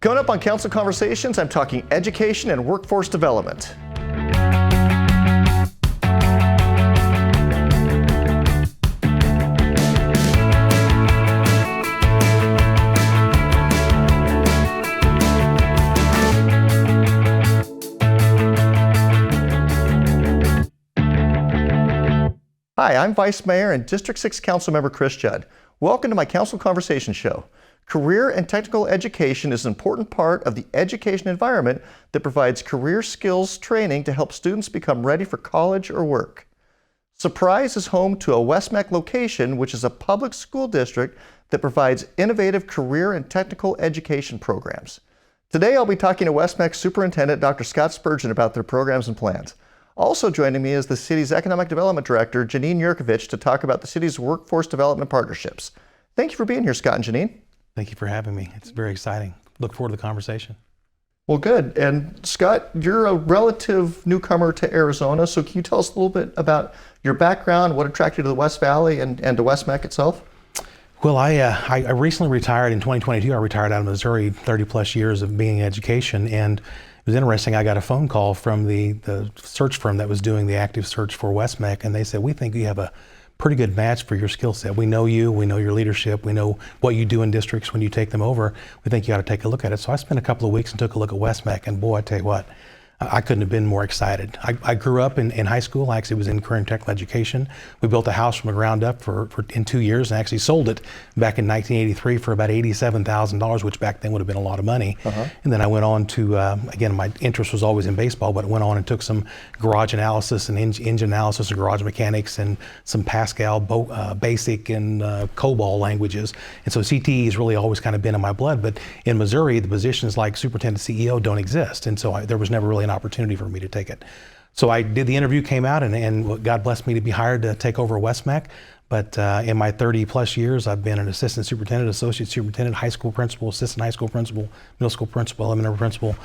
Coming up on Council Conversations, I'm talking education and workforce development. Hi, I'm Vice Mayor and District 6 Council Member Chris Judd. Welcome to my Council Conversation Show. Career and technical education is an important part of the education environment that provides career skills training to help students become ready for college or work. Surprise is home to a West-MEC location, which is a public school district that provides innovative career and technical education programs. Today, I'll be talking to West-MEC Superintendent Dr. Scott Spurgeon about their programs and plans. Also joining me is the city's Economic Development Director, Jeanine Jerkovic, to talk about the city's workforce development partnerships. Thank you for being here, Scott and Jeanine. Thank you for having me. It's very exciting. Look forward to the conversation. Well, good. And Scott, you're a relative newcomer to Arizona, so can you tell us a little bit about your background, what attracted you to the West Valley and to West-MEC itself? Well, I recently retired in 2022. I retired out of Missouri, 30 plus years of being in education, and it was interesting. I got a phone call from the search firm that was doing the active search for West-MEC, and they said, we think you have a pretty good match for your skill set. We know you, we know your leadership, we know what you do in districts when you take them over. We think you ought to take a look at it. So I spent a couple of weeks and took a look at West-MEC, and boy, I tell you what, I couldn't have been more excited. I grew up in high school. I actually was in career and technical education. We built a house from the ground up in 2 years and actually sold it back in 1983 for about $87,000, which back then would have been a lot of money. And then I went on to, again, my interest was always in baseball, but I went on and took some garage analysis and engine analysis and garage mechanics and some Pascal basic and COBOL languages. And so CTE has really always kind of been in my blood. But in Missouri, the positions like superintendent CEO don't exist. And so there was never really an opportunity for me to take it. So I did the interview, came out, and God blessed me to be hired to take over West-MEC. But in my 30 plus years, I've been an assistant superintendent, associate superintendent, high school principal, assistant high school principal, middle school principal, elementary principal,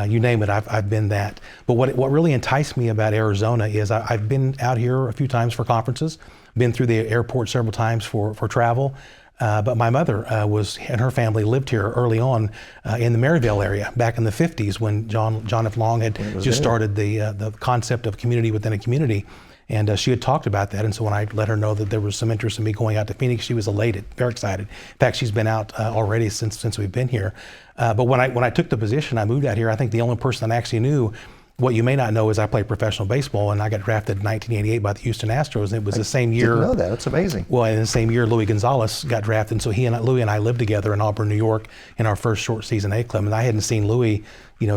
you name it, I've been that. But what really enticed me about Arizona is I've been out here a few times for conferences, been through the airport several times for travel. But my mother and her family lived here early on in the Maryvale area back in the 50s when John F. Long had just started the concept of community within a community. And she had talked about that. And so when I let her know that there was some interest in me going out to Phoenix, she was elated, very excited. In fact, she's been out already since we've been here. But when I took the position, I moved out here, I think the only person I actually knew. What you may not know is I played professional baseball, and I got drafted in 1988 by the Houston Astros, and it was the same year. I didn't know that. That's amazing. Well, in the same year, Louis Gonzalez got drafted, and so Louis and I lived together in Auburn, New York, in our first short season A club, and I hadn't seen Louis,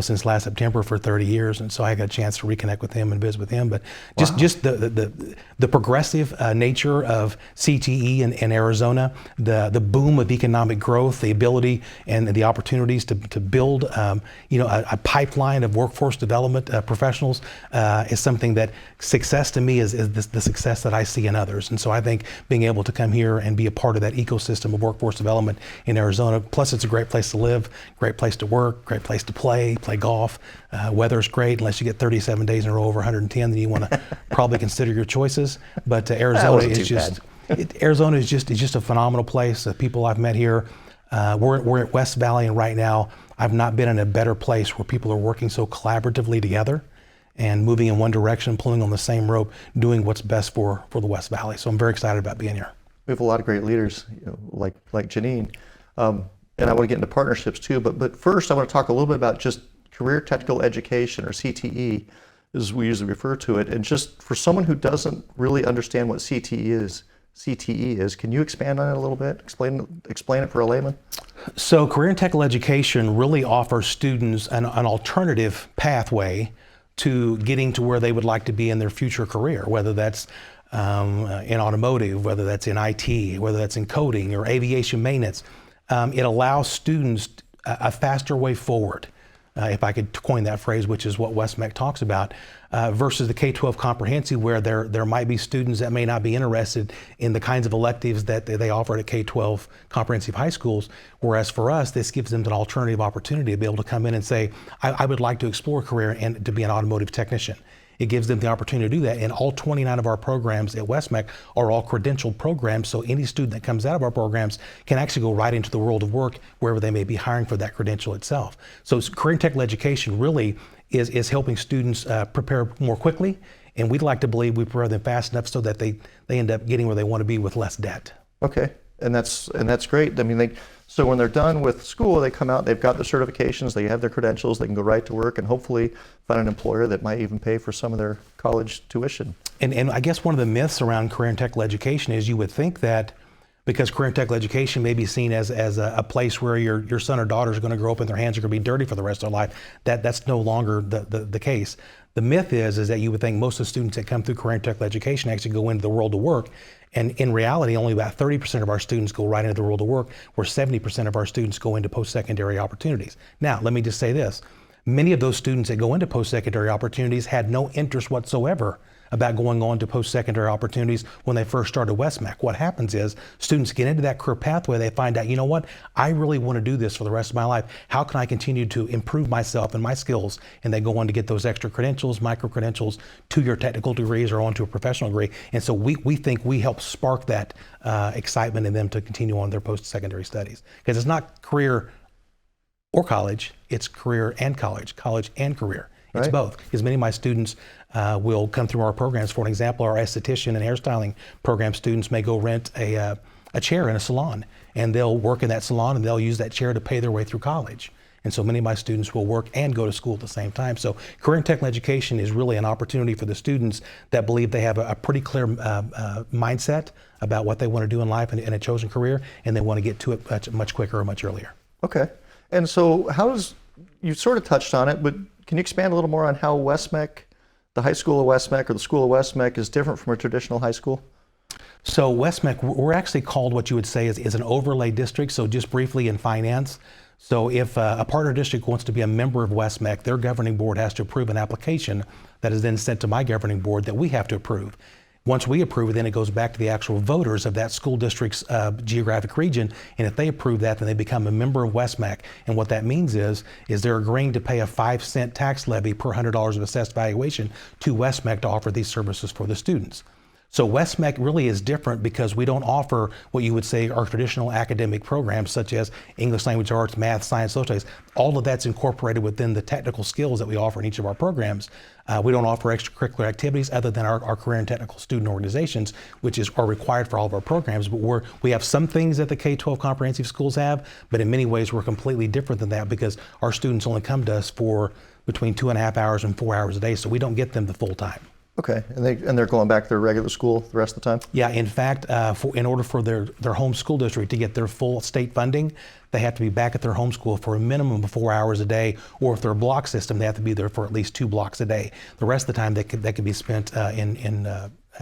since last September for 30 years, and so I got a chance to reconnect with him and visit with him. But just the progressive nature of CTE in Arizona, the boom of economic growth, the ability and the opportunities to build, a pipeline of workforce development professionals is something that success to me is the success that I see in others. And so I think being able to come here and be a part of that ecosystem of workforce development in Arizona, plus it's a great place to live, great place to work, great place to play golf. Weather's great unless you get 37 days in a row over 110, then you want to probably consider your choices. But Arizona is just a phenomenal place. The people I've met here, we're at West Valley, and right now I've not been in a better place where people are working so collaboratively together and moving in one direction, pulling on the same rope, doing what's best for the West Valley. So I'm very excited about being here. We have a lot of great leaders, like Jeanine. And I want to get into partnerships too, but first I want to talk a little bit about just career technical education, or CTE, as we usually refer to it. And just for someone who doesn't really understand what CTE is, can you expand on it a little bit? Explain it for a layman? So career and technical education really offers students an alternative pathway to getting to where they would like to be in their future career, whether that's in automotive, whether that's in IT, whether that's in coding or aviation maintenance. It allows students a faster way forward, if I could coin that phrase, which is what West-MEC talks about, versus the K-12 comprehensive, where there might be students that may not be interested in the kinds of electives that they offer at K-12 comprehensive high schools. Whereas for us, this gives them an alternative opportunity to be able to come in and say, I would like to explore a career and to be an automotive technician. It gives them the opportunity to do that. And all 29 of our programs at West-MEC are all credentialed programs. So any student that comes out of our programs can actually go right into the world of work wherever they may be hiring for that credential itself. So career and technical education really is helping students prepare more quickly. And we'd like to believe we prepare them fast enough so that they end up getting where they want to be with less debt. Okay, and that's great. I mean, so when they're done with school, they come out, they've got their certifications, they have their credentials, they can go right to work and hopefully find an employer that might even pay for some of their college tuition. And I guess one of the myths around career and technical education is you would think that because career and technical education may be seen as a place where your son or daughter is going to grow up and their hands are going to be dirty for the rest of their life, that's no longer the case. The myth is that you would think most of the students that come through career and technical education actually go into the world of work. And in reality, only about 30% of our students go right into the world of work, where 70% of our students go into post-secondary opportunities. Now, let me just say this. Many of those students that go into post-secondary opportunities had no interest whatsoever about going on to post-secondary opportunities when they first started West-MEC. What happens is students get into that career pathway, they find out, you know what, I really want to do this for the rest of my life. How can I continue to improve myself and my skills? And they go on to get those extra credentials, micro-credentials, to your technical degrees or onto a professional degree. And so we think we help spark that excitement in them to continue on their post-secondary studies. Because it's not career or college, it's career and college and career. It's Right. both. Because many of my students will come through our programs. For an example, our esthetician and hairstyling program students may go rent a chair in a salon, and they'll work in that salon and they'll use that chair to pay their way through college. And so many of my students will work and go to school at the same time. So career and technical education is really an opportunity for the students that believe they have a pretty clear mindset about what they want to do in life and a chosen career, and they want to get to it much quicker or much earlier. Okay, and so you sort of touched on it, but can you expand a little more on how West-MEC, the high school of West-MEC or the school of West-MEC is different from a traditional high school? So West-MEC, we're actually called what you would say is an overlay district. So just briefly in finance, so if a partner district wants to be a member of West-MEC, their governing board has to approve an application that is then sent to my governing board that we have to approve. Once we approve it, then it goes back to the actual voters of that school district's geographic region. And if they approve that, then they become a member of West-MEC. And what that means is they're agreeing to pay a 5-cent tax levy per $100 of assessed valuation to West-MEC to offer these services for the students. So West-MEC really is different because we don't offer what you would say are traditional academic programs such as English language arts, math, science, social studies. All of that's incorporated within the technical skills that we offer in each of our programs. We don't offer extracurricular activities other than our career and technical student organizations, which are required for all of our programs. But we have some things that the K-12 comprehensive schools have, but in many ways we're completely different than that because our students only come to us for between 2.5 hours and 4 hours a day, so we don't get them the full time. Okay, and they're going back to their regular school the rest of the time? Yeah, in fact, in order for their home school district to get their full state funding, they have to be back at their home school for a minimum of 4 hours a day, or if they're a block system, they have to be there for at least 2 blocks a day. The rest of the time that could be spent at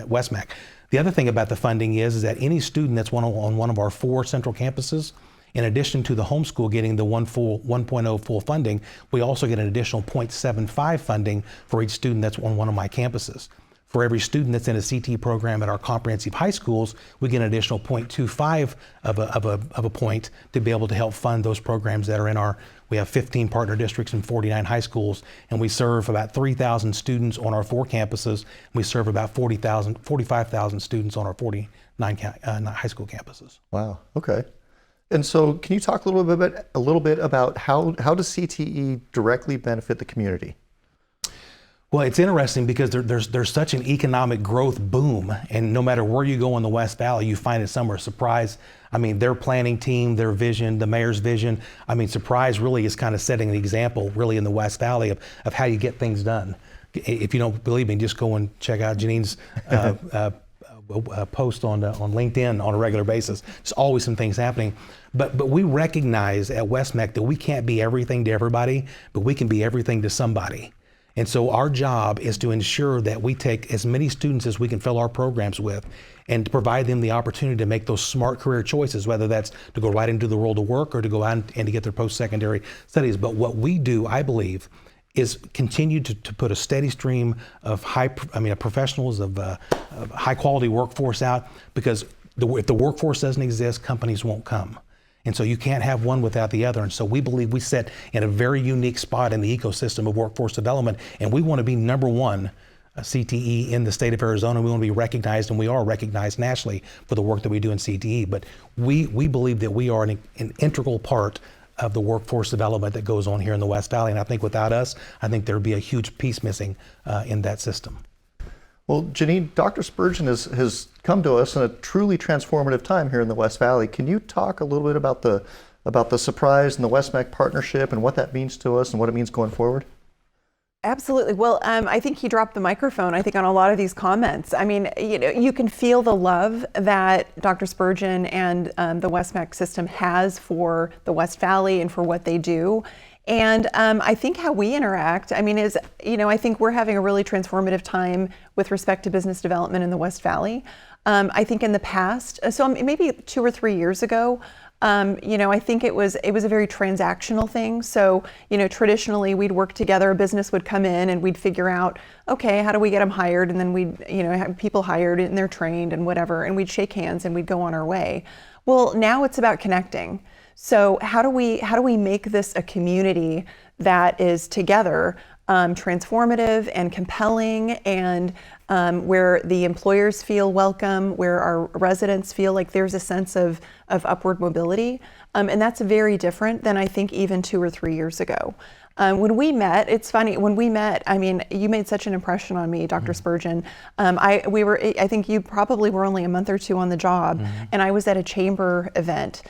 West-MEC. The other thing about the funding is that any student that's on one of our 4 central campuses, in addition to the homeschool getting the 1.0 full funding, we also get an additional 0.75 funding for each student that's on one of my campuses. For every student that's in a CT program at our comprehensive high schools, we get an additional 0.25 of a point to be able to help fund those programs that are we have 15 partner districts and 49 high schools, and we serve about 3,000 students on our 4 campuses. We serve about 45,000 students on our 49 high school campuses. Wow, okay. And so can you talk a little bit about how does CTE directly benefit the community? Well, it's interesting because there's such an economic growth boom, and no matter where you go in the West Valley, you find it somewhere. Surprise, I mean, their planning team, their vision, the mayor's vision, I mean, Surprise really is kind of setting an example really in the West Valley of how you get things done. If you don't believe me, just go and check out Jeanine's post on LinkedIn on a regular basis. There's always some things happening. But we recognize at West-MEC that we can't be everything to everybody, but we can be everything to somebody. And so our job is to ensure that we take as many students as we can fill our programs with and to provide them the opportunity to make those smart career choices, whether that's to go right into the world of work or to go out and to get their post-secondary studies. But what we do, I believe, is continue to put a steady stream of professionals, of high quality workforce out, because if the workforce doesn't exist, companies won't come. And so you can't have one without the other. And so we believe we sit in a very unique spot in the ecosystem of workforce development, and we want to be number one CTE in the state of Arizona. We want to be recognized, and we are recognized nationally for the work that we do in CTE. But we believe that we are an integral part of the workforce development that goes on here in the West Valley. And I think without us, I think there'd be a huge piece missing in that system. Well, Jeanine, Dr. Spurgeon has come to us in a truly transformative time here in the West Valley. Can you talk a little bit about the surprise and the WestM Partnership and what that means to us and what it means going forward? Absolutely. Well, I think he dropped the microphone, I think, on a lot of these comments. I mean, you can feel the love that Dr. Spurgeon and the West-MEC system has for the West Valley and for what they do. And I think how we interact, I mean, is, I think we're having a really transformative time with respect to business development in the West Valley. I think in the past, so maybe 2 or 3 years ago, I think it was a very transactional thing. So, traditionally we'd work together, a business would come in and we'd figure out, okay, how do we get them hired? And then we'd, have people hired and they're trained and whatever, and we'd shake hands and we'd go on our way. Well, now it's about connecting. So how do we make this a community that is together, transformative and compelling, and where the employers feel welcome, where our residents feel like there's a sense of upward mobility. And that's very different than I think even 2 or 3 years ago. When we met, it's funny, when we met, I mean, you made such an impression on me, Dr. Spurgeon. I think you probably were only a month or 2 on the job, and I was at a chamber event.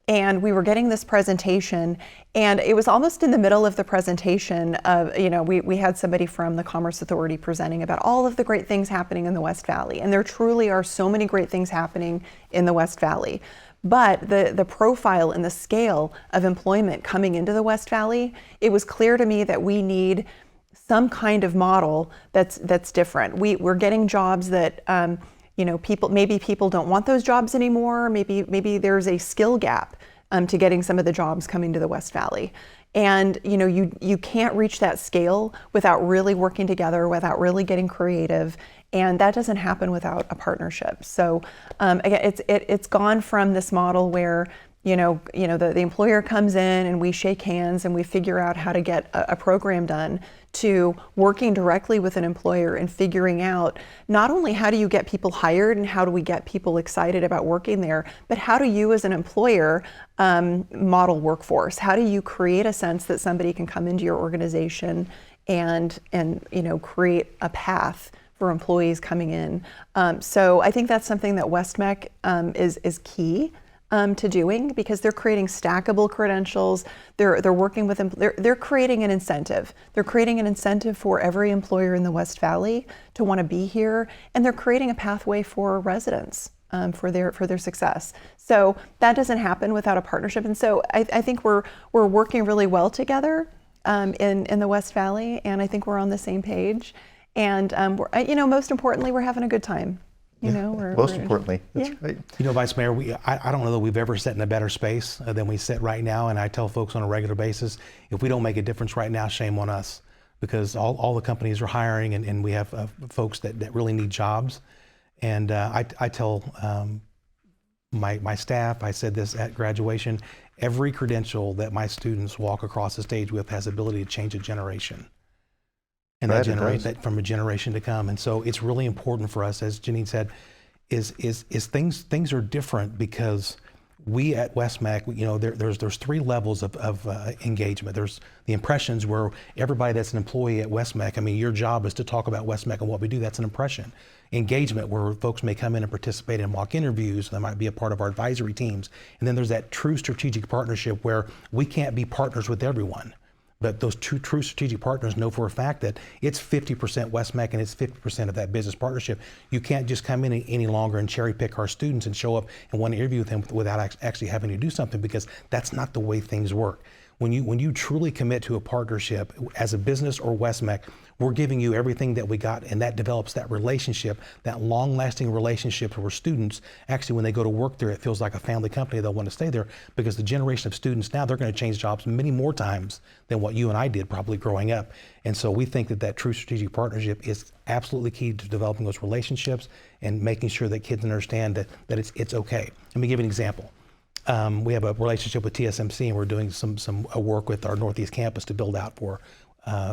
And we were getting this presentation, and it was almost in the middle of the presentation of, we had somebody from the Commerce Authority presenting about all of the great things happening in the West Valley. And there truly are so many great things happening in the West Valley. But the profile and the scale of employment coming into the West Valley, it was clear to me that we need some kind of model that's different. We're getting jobs that, people don't want those jobs anymore. Maybe there's a skill gap to getting some of the jobs coming to the West Valley. And you can't reach that scale without really working together, without really getting creative. And that doesn't happen without a partnership. So again, it's gone from this model where the employer comes in and we shake hands and we figure out how to get a program done, to working directly with an employer and figuring out not only how do you get people hired and how do we get people excited about working there, but how do you as an employer model workforce? How do you create a sense that somebody can come into your organization and create a path for employees coming in? So I think that's something that WestMec is key to doing, because they're creating stackable credentials. They're working with them. They're creating an incentive. They're creating an incentive for every employer in the West Valley to want to be here, and they're creating a pathway for residents for their success. So that doesn't happen without a partnership. And so I think we're working really well together in the West Valley, and I think we're on the same page. And most importantly, we're having a good time. Most importantly, that's right. Vice Mayor, I don't know that we've ever sat in a better space than we sit right now. And I tell folks on a regular basis, if we don't make a difference right now, shame on us, because all the companies are hiring, and we have folks that really need jobs. And I tell my staff, I said this at graduation, every credential that my students walk across the stage with has the ability to change a generation. And that generates that from a generation to come. And so it's really important for us, as Jeanine said, is things are different because we at WestMec, there's 3 levels of engagement. There's the impressions, where everybody that's an employee at WestMec, I mean, your job is to talk about WestMec and what we do. That's an impression. Engagement, where folks may come in and participate in mock interviews. They might be a part of our advisory teams. And then there's that true strategic partnership, where we can't be partners with everyone. But those 2 true strategic partners know for a fact that it's 50% WestMec and it's 50% of that business partnership. You can't just come in any longer and cherry pick our students and show up and want to interview with them without actually having to do something, because that's not the way things work. When you truly commit to a partnership as a business or WestMec, we're giving you everything that we got, and that develops that relationship, that long-lasting relationship where students, actually when they go to work there, it feels like a family company. They'll want to stay there, because the generation of students now, they're going to change jobs many more times than what you and I did probably growing up. And so we think that true strategic partnership is absolutely key to developing those relationships and making sure that kids understand that it's okay. Let me give you an example. We have a relationship with TSMC, and we're doing some work with our Northeast campus to build out for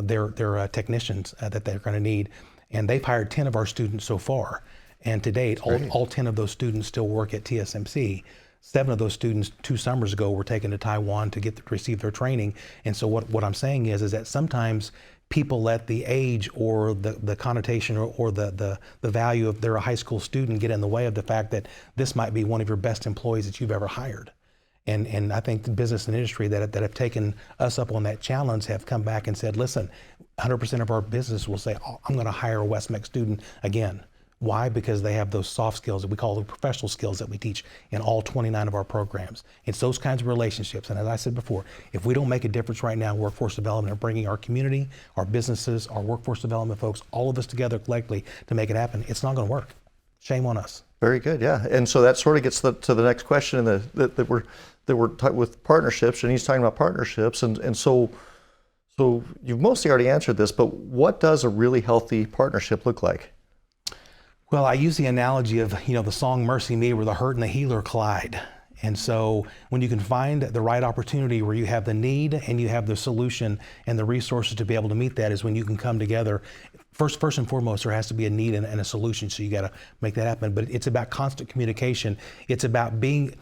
their technicians that they're going to need. And they've hired 10 of our students so far. And to date, all 10 of those students still work at TSMC. 7 of those students 2 summers ago were taken to Taiwan to receive their training. And so what I'm saying is that sometimes people let the age or the connotation or the value of they're a high school student get in the way of the fact that this might be one of your best employees that you've ever hired. And I think the business and industry that have taken us up on that challenge have come back and said, listen, 100% of our business will say, oh, I'm going to hire a West-MEC student again. Why? Because they have those soft skills that we call the professional skills that we teach in all 29 of our programs. It's those kinds of relationships. And as I said before, if we don't make a difference right now in workforce development and bringing our community, our businesses, our workforce development folks, all of us together collectively to make it happen, it's not going to work. Shame on us. Very good, yeah. And so that sort of gets to the next question that we're with partnerships, and he's talking about partnerships. And so you've mostly already answered this, but what does a really healthy partnership look like? Well, I use the analogy of, the song Mercy Me, where the hurt and the healer collide. And so when you can find the right opportunity where you have the need and you have the solution and the resources to be able to meet that is when you can come together. First and foremost, there has to be a need and a solution. So you got to make that happen. But it's about constant communication. It's about being,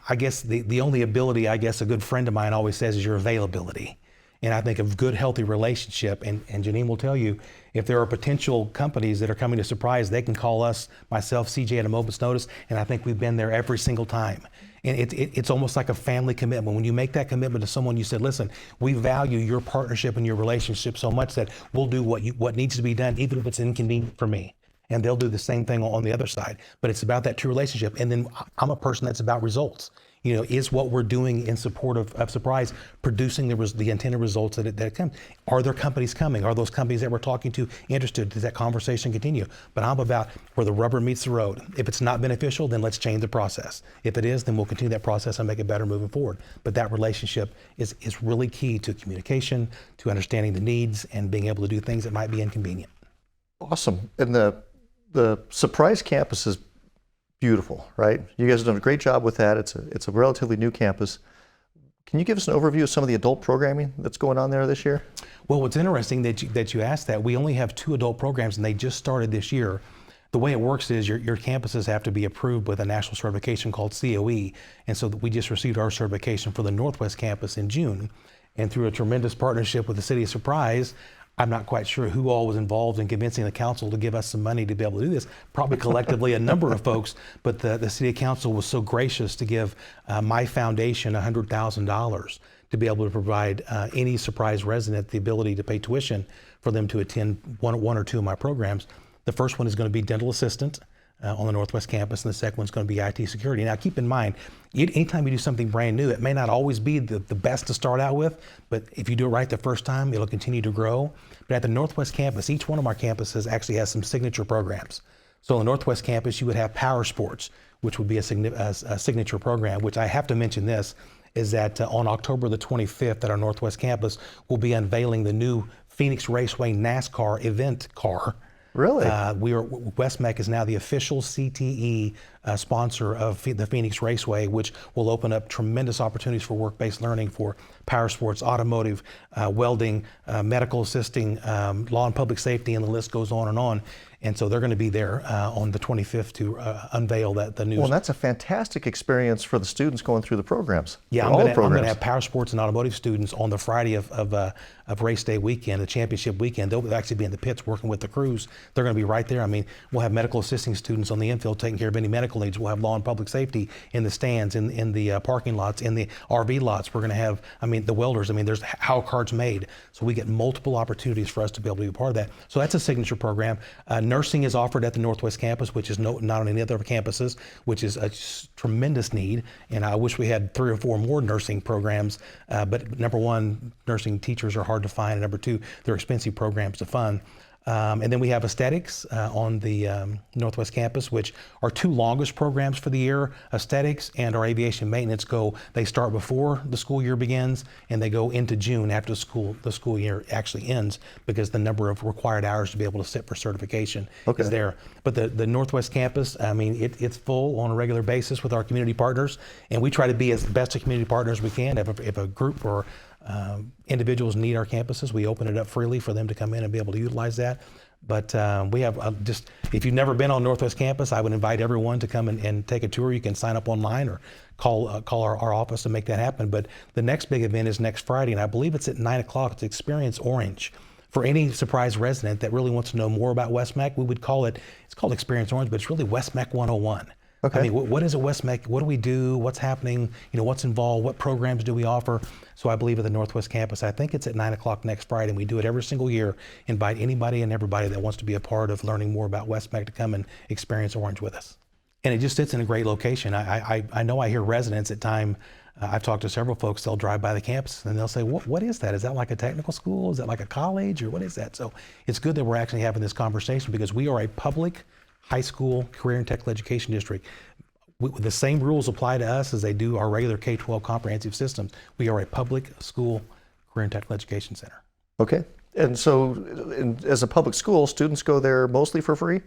I guess, the only ability, a good friend of mine always says is your availability. And I think a good, healthy relationship, and Jeanine will tell you, if there are potential companies that are coming to Surprise, they can call us, myself, CJ, at a moment's notice, and I think we've been there every single time. And it's almost like a family commitment. When you make that commitment to someone, you said, listen, we value your partnership and your relationship so much that we'll do what needs to be done, even if it's inconvenient for me. And they'll do the same thing on the other side. But it's about that true relationship. And then I'm a person that's about results. Is what we're doing in support of Surprise producing the intended results that come? Are there companies coming? Are those companies that we're talking to interested? Does that conversation continue? But I'm about where the rubber meets the road. If it's not beneficial, then let's change the process. If it is, then we'll continue that process and make it better moving forward. But that relationship is really key to communication, to understanding the needs, and being able to do things that might be inconvenient. Awesome. And the Surprise campus is beautiful, right? You guys have done a great job with that. It's a relatively new campus. Can you give us an overview of some of the adult programming that's going on there this year? Well, what's interesting that you asked that, we only have 2 adult programs and they just started this year. The way it works is your campuses have to be approved with a national certification called COE. And so we just received our certification for the Northwest campus in June. And through a tremendous partnership with the City of Surprise, I'm not quite sure who all was involved in convincing the council to give us some money to be able to do this. Probably collectively a number of folks, but the city council was so gracious to give my foundation $100,000 to be able to provide any Surprise resident the ability to pay tuition for them to attend one or 2 of my programs. The first one is going to be dental assistant on the Northwest campus, and the second one's going to be IT security. Now, keep in mind, anytime you do something brand new, it may not always be the best to start out with, but if you do it right the first time, it'll continue to grow. But at the Northwest campus, each one of our campuses actually has some signature programs. So on the Northwest campus, you would have power sports, which would be a signature program, which I have to mention this, is that on October the 25th at our Northwest campus, we'll be unveiling the new Phoenix Raceway NASCAR event car. Really? West-MEC is now the official CTE sponsor of the Phoenix Raceway, which will open up tremendous opportunities for work-based learning for power sports, automotive, welding, medical assisting, law and public safety, and the list goes on and on. And so they're going to be there on the 25th to unveil the new. Well, that's a fantastic experience for the students going through the programs. Yeah, I'm going to have power sports and automotive students on the Friday of race day weekend, the championship weekend. They'll actually be in the pits working with the crews. They're going to be right there. I mean, we'll have medical assisting students on the infield taking care of any medical needs. We'll have law and public safety in the stands, in the parking lots, in the RV lots. We're going to have, the welders. There's how cards made. So we get multiple opportunities for us to be able to be a part of that. So that's a signature program. Nursing is offered at the Northwest campus, which is not on any other campuses, which is a tremendous need. And I wish we had 3 or 4 more nursing programs. But number one, nursing teachers are hard to find. And number 2, they're expensive programs to fund. And then we have aesthetics on the Northwest campus, which are 2 longest programs for the year. Aesthetics and our aviation maintenance they start before the school year begins, and they go into June after the school year actually ends, because the number of required hours to be able to sit for certification is there. But the Northwest campus, it's full on a regular basis with our community partners, and we try to be as best a community partner as we can. If a group or individuals need our campuses, we open it up freely for them to come in and be able to utilize that. But we have just, if you've never been on Northwest Campus, I would invite everyone to come and take a tour. You can sign up online or call our office to make that happen. But the next big event is next Friday, and I believe it's at 9 o'clock. It's Experience Orange. For any surprise resident that really wants to know more about West-MEC, we would call it, it's called Experience Orange, but it's really West-MEC 101. Okay. I mean, what is a West-MEC? What do we do? What's happening? What's involved? What programs do we offer? So I believe at the Northwest Campus, I think it's at 9 o'clock next Friday, and we do it every single year. Invite anybody and everybody that wants to be a part of learning more about West-MEC to come and experience Orange with us. And it just sits in a great location. I know I hear residents at time, I've talked to several folks, they'll drive by the campus and they'll say, what is that? Is that like a technical school? Is that like a college, or what is that? So it's good that we're actually having this conversation, because we are a public high school career and technical education district. The same rules apply to us as they do our regular K-12 comprehensive systems. We are a public school career and technical education center. Okay. And so as a public school, students go there mostly for free?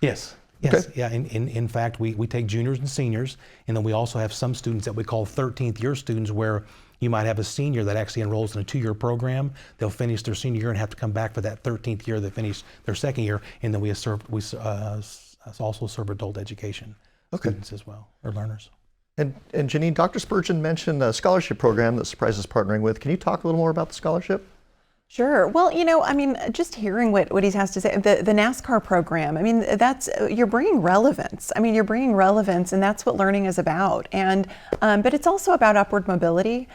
Yes. Yes, okay. Yeah. In fact, we take juniors and seniors, and then we also have some students that we call 13th year students, where you might have a senior that actually enrolls in a 2-year program. They'll finish their senior year and have to come back for that 13th year. They finish their second year, and then we also serve adult education students as well, or learners. And Jeanine, Dr. Spurgeon mentioned a scholarship program that Surprise is partnering with. Can you talk a little more about the scholarship? Sure. Well, just hearing what he has to say, the NASCAR program, you're bringing relevance. You're bringing relevance, and that's what learning is about. And, but it's also about upward mobility.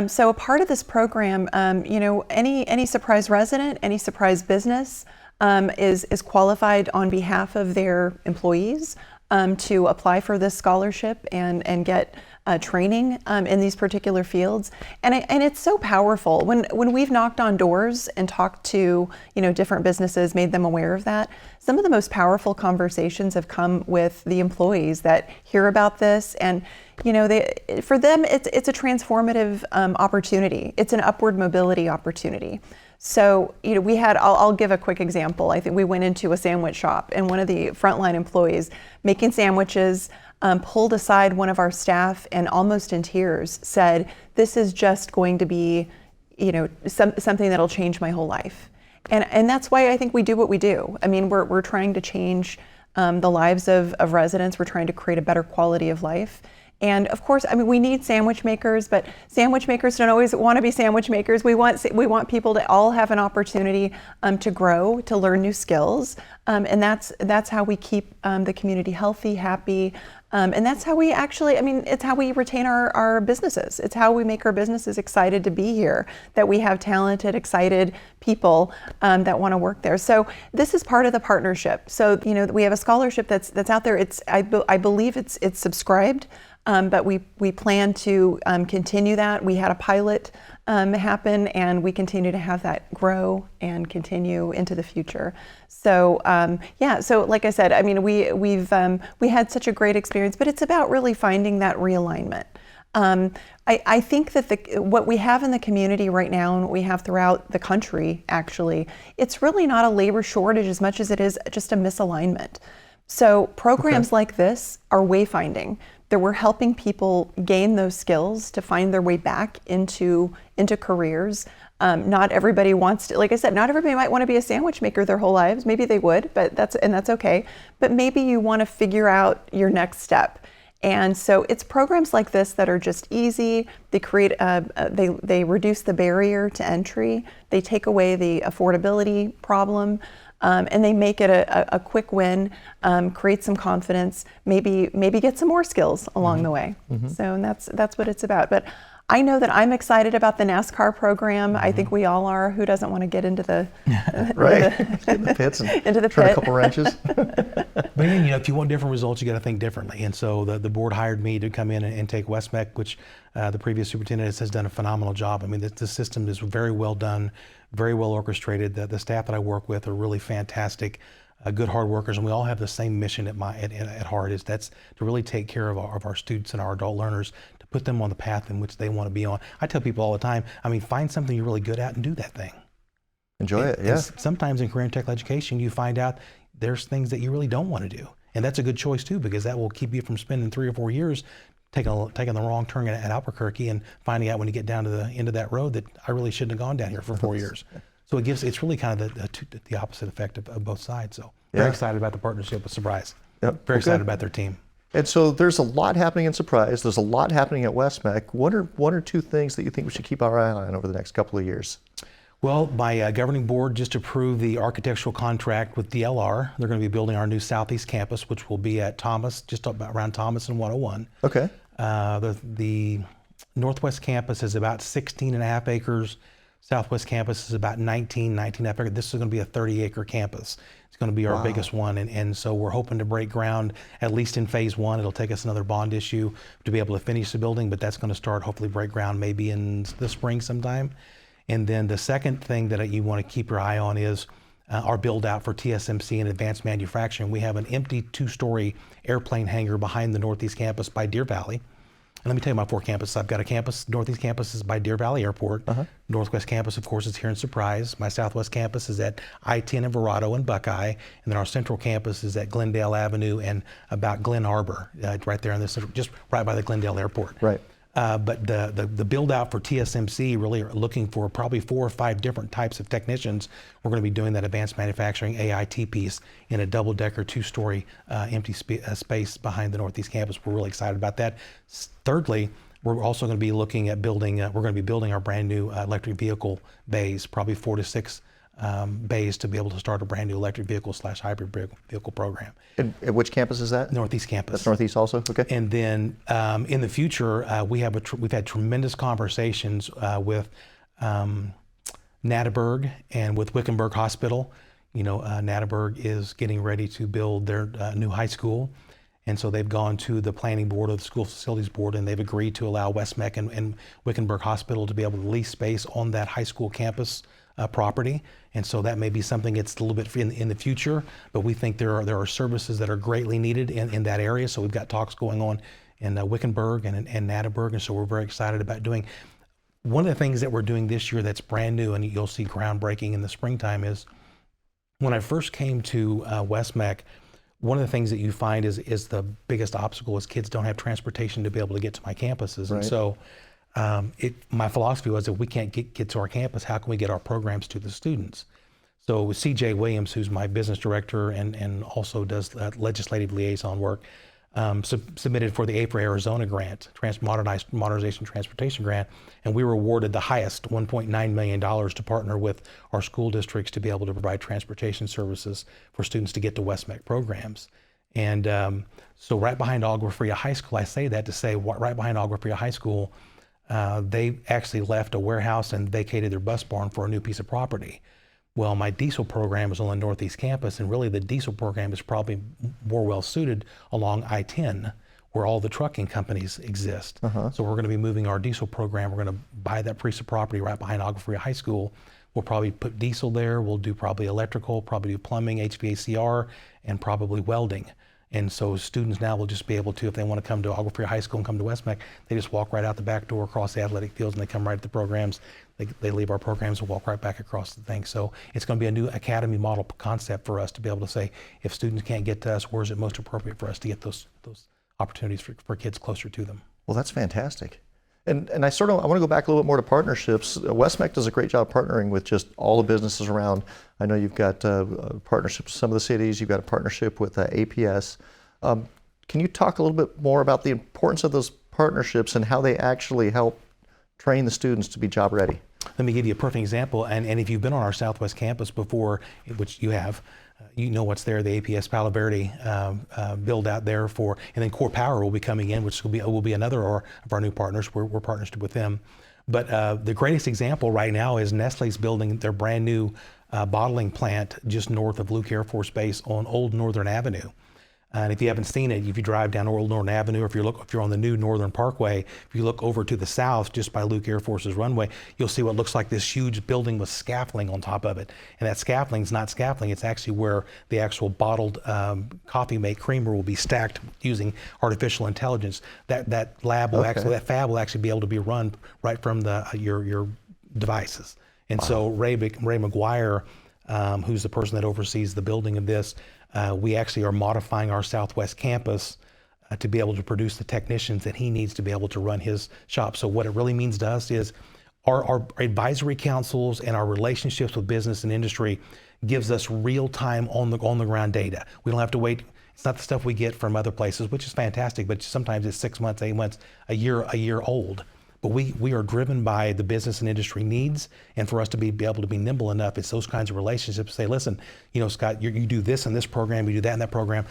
So a part of this program, any Surprise resident, any Surprise business is qualified on behalf of their employees to apply for this scholarship and get training in these particular fields. And it's so powerful. When we've knocked on doors and talked to different businesses, made them aware of that, some of the most powerful conversations have come with the employees that hear about this. And for them, it's a transformative opportunity. It's an upward mobility opportunity. So, I'll give a quick example. I think we went into a sandwich shop, and one of the frontline employees making sandwiches pulled aside one of our staff and almost in tears said, "This is just going to be, something that'll change my whole life." And that's why I think we do what we do. We're trying to change the lives of residents. We're trying to create a better quality of life. And of course, we need sandwich makers, but sandwich makers don't always want to be sandwich makers. We want people to all have an opportunity to grow, to learn new skills, and that's how we keep the community healthy, happy, and that's how we actually. It's how we retain our businesses. It's how we make our businesses excited to be here. That we have talented, excited people that want to work there. So this is part of the partnership. So we have a scholarship that's out there. I believe it's subscribed. But we plan to continue that. We had a pilot happen, and we continue to have that grow and continue into the future. So so like I said, we had such a great experience, but it's about really finding that realignment. I think that what we have in the community right now, and what we have throughout the country, actually, it's really not a labor shortage as much as it is just a misalignment. So programs like this are wayfinding. That we're helping people gain those skills to find their way back into careers. Not everybody wants to, like I said, not everybody might want to be a sandwich maker their whole lives. Maybe they would, but that's okay. But maybe you want to figure out your next step. And so it's programs like this that are just easy. They create they reduce the barrier to entry. They take away the affordability problem. And they make it a quick win, create some confidence, maybe get some more skills along the way. So that's what it's about. But I know that I'm excited about the NASCAR program. I think we all are. Who doesn't want to get into the in the pits and into the turn pit. a couple wrenches? But again, if you want different results, you got to think differently. And so the board hired me to come in and take West-MEC, which the previous superintendent has done a phenomenal job. The system is very well done, very well orchestrated. The staff that I work with are really fantastic, good hard workers, and we all have the same mission at heart. That's to really take care of our students and our adult learners, to put them on the path in which they want to be on. I tell people all the time, find something you're really good at and do that thing. Enjoy it, yeah. Sometimes in career and technical education, you find out there's things that you really don't want to do. And that's a good choice too, because that will keep you from spending 3 or 4 years taking the wrong turn at Albuquerque and finding out when you get down to the end of that road that I really shouldn't have gone down here for 4 years. So it's really kind of the opposite effect of both sides. So very excited about the partnership with Surprise. Yep. Very excited about their team. And so there's a lot happening in Surprise. There's a lot happening at West-MEC. What are one or two things that you think we should keep our eye on over the next couple of years? Well, my governing board just approved the architectural contract with DLR. They're going to be building our new Southeast campus, which will be at Thomas, just around Thomas and 101. Okay. The Northwest campus is about 16.5 acres. Southwest campus is about 19.5 acres. This is going to be a 30-acre campus. It's going to be our biggest one, and so we're hoping to break ground at least in phase one. It'll take us another bond issue to be able to finish the building, but that's going to start, hopefully break ground maybe in the spring sometime. And then the second thing that you want to keep your eye on is our build out for TSMC and advanced manufacturing. We have an empty 2-story airplane hangar behind the Northeast campus by Deer Valley. And let me tell you my 4 campuses. I've got a campus, Northeast campus is by Deer Valley Airport. Northwest campus, of course, is here in Surprise. My Southwest campus is at I-10 and Verrado and Buckeye. And then our Central campus is at Glendale Avenue and about Glen Arbor, right there in the center, just right by the Glendale Airport. Right. But the build out for TSMC really are looking for probably 4 or 5 different types of technicians. We're going to be doing that advanced manufacturing AIT piece in a double-decker 2-story empty space behind the Northeast campus. We're really excited about that. Thirdly, we're also going to be looking at building, we're going to be building our brand new electric vehicle bays, probably 4 to 6 bays to be able to start a brand new electric vehicle / hybrid vehicle program. And at which campus is that? Northeast campus. That's Northeast also? Okay. And then in the future, we've had tremendous conversations with Natterburg and with Wickenburg Hospital. You know, Natterburg is getting ready to build their new high school. And so they've gone to the planning board of the school facilities board, and they've agreed to allow West-MEC and Wickenburg Hospital to be able to lease space on that high school campus property. And so that may be something that's a little bit in the future, but we think there are services that are greatly needed in that area. So we've got talks going on in Wickenburg and Natterburg, and so we're very excited about doing. One of the things that we're doing this year that's brand new, and you'll see groundbreaking in the springtime, is when I first came to West-MEC, one of the things that you find is the biggest obstacle is kids don't have transportation to be able to get to my campuses. Right. And so my philosophy was, if we can't get to our campus, how can we get our programs to the students? So C.J. Williams, who's my business director and also does legislative liaison work, submitted for the A for Arizona grant, Modernization Transportation Grant, and we were awarded the highest, $1.9 million, to partner with our school districts to be able to provide transportation services for students to get to West-MEC programs. And so right behind Agua Fria High School, I say that to say right behind Agua Fria High School, they actually left a warehouse and vacated their bus barn for a new piece of property. Well, my diesel program is on the Northeast campus, and really the diesel program is probably more well suited along I-10, where all the trucking companies exist. So we're going to be moving our diesel program. We're going to buy that piece of property right behind Agua Fria High School. We'll probably put diesel there. We'll do probably electrical, probably do plumbing, HVACR, and probably welding. And so students now will just be able to, if they want to come to Agua Fria High School and come to West-MEC, they just walk right out the back door across the athletic fields, and they come right to the programs. They leave our programs and walk right back across the thing. So it's going to be a new academy model concept for us to be able to say, if students can't get to us, where is it most appropriate for us to get those opportunities for kids closer to them? Well, that's fantastic. And I want to go back a little bit more to partnerships. West-MEC does a great job partnering with just all the businesses around. I know you've got partnerships with some of the cities. You've got a partnership with APS. Can you talk a little bit more about the importance of those partnerships and how they actually help train the students to be job ready? Let me give you a perfect example. And if you've been on our Southwest campus before, which you have, you know what's there, the APS Palo Verde build out there for, and then Core Power will be coming in, which will be another of our new partners. We're partnered with them. But the greatest example right now is Nestle's building their brand new bottling plant just north of Luke Air Force Base on Old Northern Avenue. And if you haven't seen it, if you drive down Old Northern Avenue, or if you're on the new Northern Parkway, if you look over to the south, just by Luke Air Force's runway, you'll see what looks like this huge building with scaffolding on top of it. And that scaffolding is not scaffolding; it's actually where the actual bottled coffee make creamer will be stacked using artificial intelligence. That lab will that fab will actually be able to be run right from your devices. And so Ray McGuire, who's the person that oversees the building of this, we actually are modifying our Southwest campus to be able to produce the technicians that he needs to be able to run his shop. So what it really means to us is Our advisory councils and our relationships with business and industry gives us real-time on the ground data. We don't have to wait. It's not the stuff we get from other places, which is fantastic, but sometimes it's 6 months, 8 months, a year old. But we are driven by the business and industry needs, and for us to be able to be nimble enough, it's those kinds of relationships. Say, listen, Scott, you do this in this program, you do that in that program.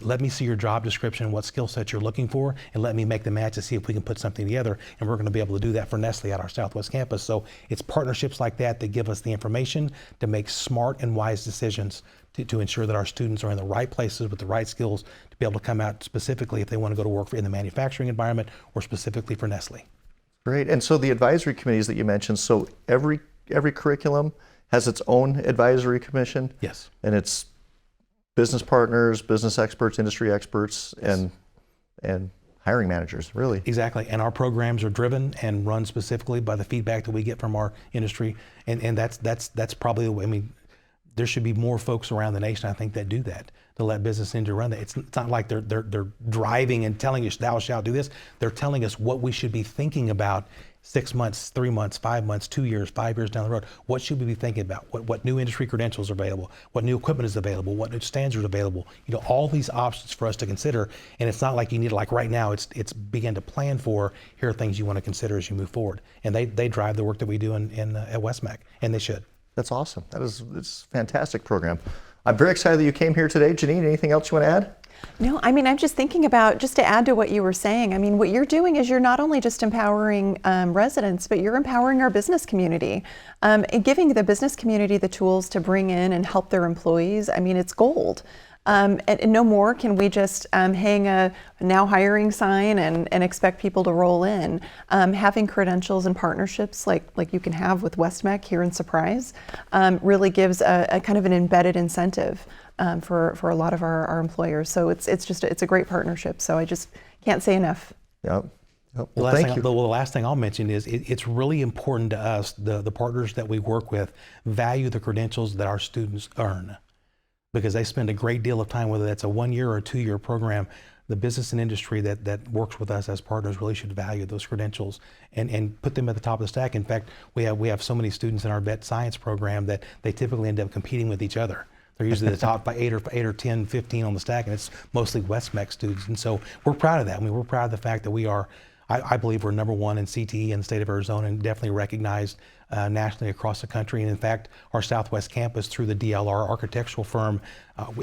Let me see your job description and what skill set you're looking for, and let me make the match to see if we can put something together. And we're going to be able to do that for Nestle at our Southwest campus. So it's partnerships like that that give us the information to make smart and wise decisions to ensure that our students are in the right places with the right skills to be able to come out specifically if they want to go to work in the manufacturing environment or specifically for Nestle. Great. And so the advisory committees that you mentioned, so every curriculum has its own advisory commission? Yes. And it's business partners, business experts, industry experts, Yes. and hiring managers, really. Exactly. And our programs are driven and run specifically by the feedback that we get from our industry. And that's probably the way. I mean, there should be more folks around the nation, I think, that do that, to let business industry run that. It's not like they're driving and telling us, thou shalt do this. They're telling us what we should be thinking about 6 months, 3 months, 5 months, 2 years, 5 years down the road. What should we be thinking about? What new industry credentials are available? What new equipment is available? What new standards are available? All these options for us to consider. And it's not like you need, like right now, it's begin to plan for, here are things you want to consider as you move forward. And they drive the work that we do at West-MEC, and they should. That's awesome. It's a fantastic program. I'm very excited that you came here today. Jeanine, anything else you want to add? No, I mean, I'm just thinking about, just to add to what you were saying, I mean, what you're doing is you're not only just empowering residents, but you're empowering our business community, and giving the business community the tools to bring in and help their employees. I mean, it's gold. And no more can we just hang a now hiring sign and expect people to roll in. Having credentials and partnerships like you can have with West-MEC here in Surprise really gives a kind of an embedded incentive for a lot of our employers. So it's a great partnership. So I just can't say enough. Yep. Well, thank you. The last thing I'll mention is it's really important to us, the partners that we work with, value the credentials that our students earn, because they spend a great deal of time, whether that's a 1 year or a 2 year program. The business and industry that works with us as partners really should value those credentials and put them at the top of the stack. In fact, we have so many students in our vet science program that they typically end up competing with each other. They're usually the top by 8 or 10, 15 on the stack, and it's mostly West-MEC students. And so we're proud of that. I mean, we're proud of the fact that we are, I believe we're #1 in CTE in the state of Arizona, and definitely recognized nationally across the country. And in fact, our Southwest campus, through the DLR architectural firm,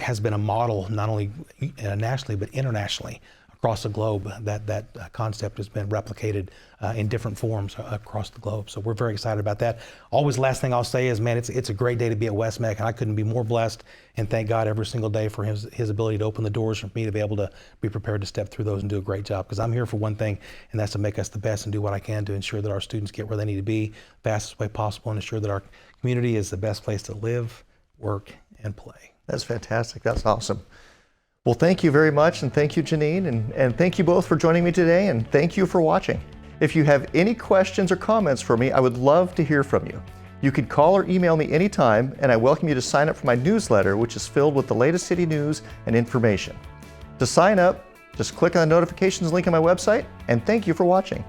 has been a model not only nationally but internationally across the globe. That concept has been replicated in different forms across the globe. So we're very excited about that. Always, last thing I'll say is, man, it's a great day to be at West-MEC, and I couldn't be more blessed, and thank God every single day for his ability to open the doors for me to be able to be prepared to step through those and do a great job. Because I'm here for one thing, and that's to make us the best and do what I can to ensure that our students get where they need to be fastest way possible, and ensure that our community is the best place to live, work, and play. That's fantastic. That's awesome. Well, thank you very much, and thank you, Jeanine, and thank you both for joining me today, and thank you for watching. If you have any questions or comments for me, I would love to hear from you. You can call or email me anytime, and I welcome you to sign up for my newsletter, which is filled with the latest city news and information. To sign up, just click on the notifications link on my website, and thank you for watching.